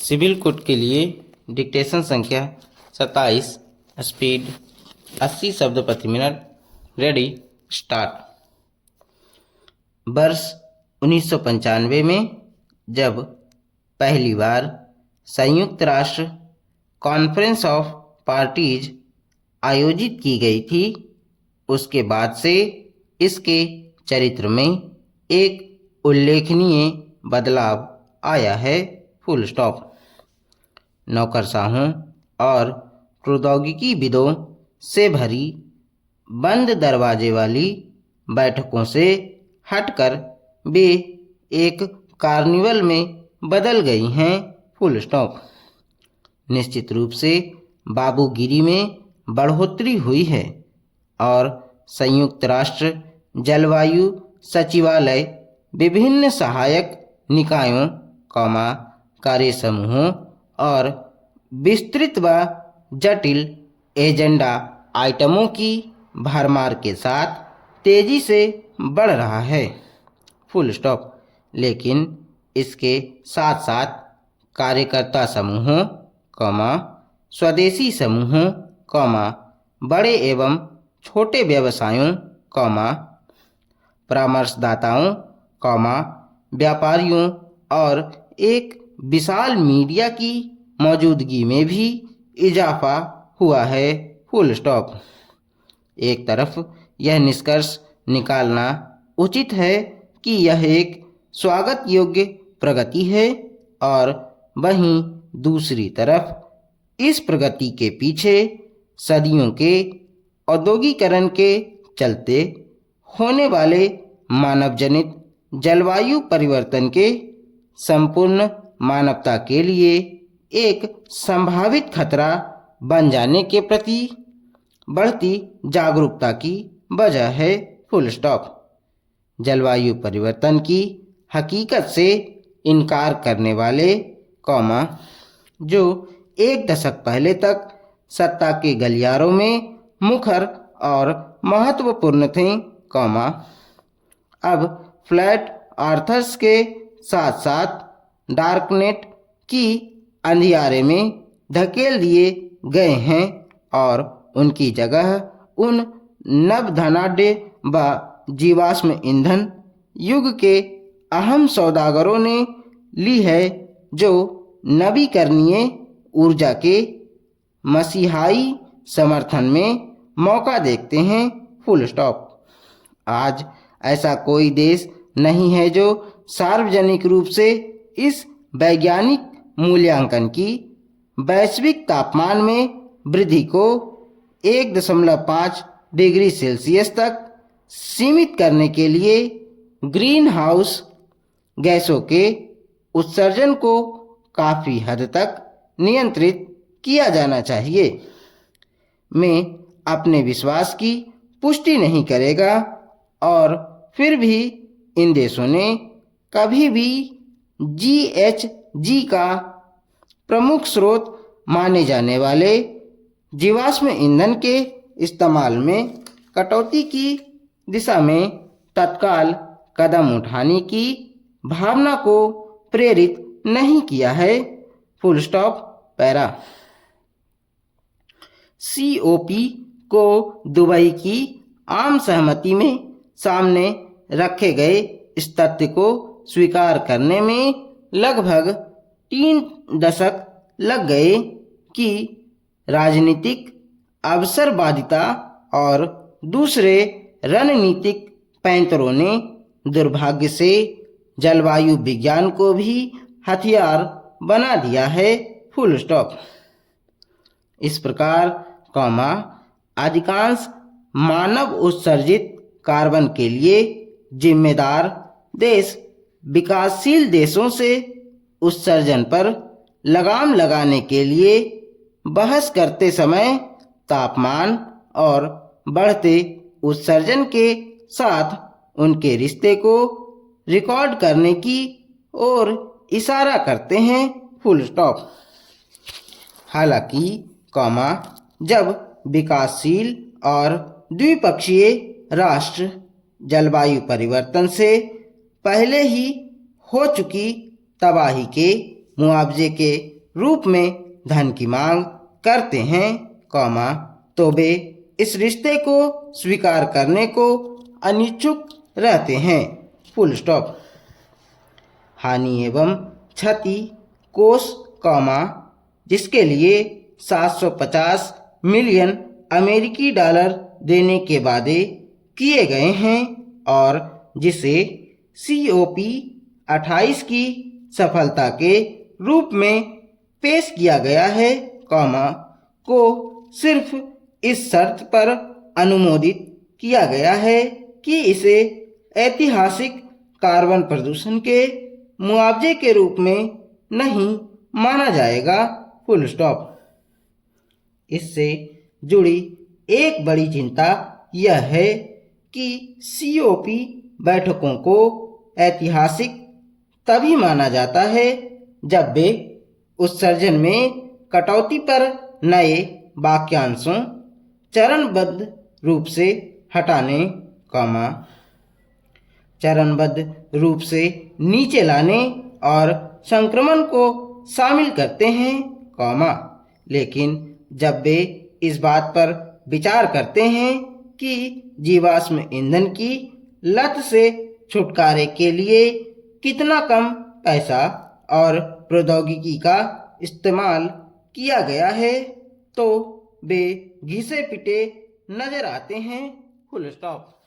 Civil code के लिए dictation संख्या 27, स्पीड 80 शब्द प्रति मिनट। Ready, start. वर्ष 1995 में जब पहली बार संयुक्त राष्ट्र कॉन्फ्रेंस ऑफ पार्टीज आयोजित की गई थी, उसके बाद से इसके चरित्र में एक उल्लेखनीय बदलाव आया है। Full stop. नौकरशाहों और प्रौद्योगिकीविदों से भरी बंद दरवाजे वाली बैठकों से हटकर वे एक कार्निवल में बदल गई हैं। Full stop. निश्चित रूप से बाबूगिरी में बढ़ोतरी हुई है और संयुक्त राष्ट्र जलवायु सचिवालय विभिन्न सहायक निकायों, कार्य समूहों और विस्तृत व जटिल एजेंडा आइटमों की भरमार के साथ तेजी से बढ़ रहा है। Full stop. लेकिन इसके साथ साथ कार्यकर्ता समूहों, स्वदेशी समूहों, बड़े एवं छोटे व्यवसायों, परामर्शदाताओं, व्यापारियों और एक विशाल मीडिया की मौजूदगी में भी इजाफा हुआ है। Full stop. एक तरफ यह निष्कर्ष निकालना उचित है कि यह एक स्वागत योग्य प्रगति है और वहीं दूसरी तरफ इस प्रगति के पीछे सदियों के औद्योगिकरण के चलते होने वाले मानवजनित जलवायु परिवर्तन के संपूर्ण मानवता के लिए एक संभावित खतरा बन जाने के प्रति बढ़ती जागरूकता की वजह है। Full stop. जलवायु परिवर्तन की हकीकत से इनकार करने वाले, जो एक दशक पहले तक सत्ता के गलियारों में मुखर और महत्वपूर्ण थे, अब फ्लैट अर्थर्स के साथ साथ डार्कनेट की अंधियारे में धकेल दिए गए हैं और उनकी जगह उन नवधनाढ्य व जीवाश्म ईंधन युग के अहम सौदागरों ने ली है, जो नवीकरणीय ऊर्जा के मसीहाई समर्थन में मौका देखते हैं। Full stop. आज ऐसा कोई देश नहीं है जो सार्वजनिक रूप से इस वैज्ञानिक मूल्यांकन की वैश्विक तापमान में वृद्धि को 1.5 डिग्री सेल्सियस तक सीमित करने के लिए ग्रीन हाउस गैसों के उत्सर्जन को काफ़ी हद तक नियंत्रित किया जाना चाहिए में अपने विश्वास की पुष्टि नहीं करेगा और फिर भी इन देशों ने कभी भी GHG का प्रमुख स्रोत माने जाने वाले जीवाश्म ईंधन के इस्तेमाल में कटौती की दिशा में तत्काल कदम उठाने की भावना को प्रेरित नहीं किया है। Full stop. पैरा। COP को दुबई की आम सहमति में सामने रखे गए इस तथ्य को स्वीकार करने में लगभग 3 दशक लग गए कि राजनीतिक अवसरवादिता और दूसरे रणनीतिक पैंतरों ने दुर्भाग्य से जलवायु विज्ञान को भी हथियार बना दिया है। Full stop. इस प्रकार, अधिकांश मानव उत्सर्जित कार्बन के लिए जिम्मेदार देश विकासशील देशों से उत्सर्जन पर लगाम लगाने के लिए बहस करते समय तापमान और बढ़ते उत्सर्जन के साथ उनके रिश्ते को रिकॉर्ड करने की ओर इशारा करते हैं। Full stop. हालांकि, जब विकासशील और द्विपक्षीय राष्ट्र जलवायु परिवर्तन से पहले ही हो चुकी तबाही के मुआवजे के रूप में धन की मांग करते हैं, कॉमा, तो वे इस रिश्ते को स्वीकार करने को अनिच्छुक रहते हैं, फुल स्टॉप। हानि एवं क्षति कोष, कॉमा, जिसके लिए 750 मिलियन अमेरिकी डॉलर देने के वादे किए गए हैं और जिसे COP 28 की सफलता के रूप में पेश किया गया है, कॉमा, को सिर्फ इस शर्त पर अनुमोदित किया गया है कि इसे ऐतिहासिक कार्बन प्रदूषण के मुआवजे के रूप में नहीं माना जाएगा, फुल स्टॉप। इससे जुड़ी एक बड़ी चिंता यह है कि COP बैठकों को ऐतिहासिक तभी माना जाता है जब वे उत्सर्जन में कटौती पर नए वाक्यांशों, चरणबद्ध रूप से हटाने, कॉमा, चरणबद्ध रूप से नीचे लाने और संक्रमण को शामिल करते हैं, कॉमा, लेकिन जब वे इस बात पर विचार करते हैं कि जीवाश्म ईंधन की लत से छुटकारे के लिए कितना कम पैसा और प्रौद्योगिकी का इस्तेमाल किया गया है, तो वे घिसे पिटे नजर आते हैं, फुल स्टॉप।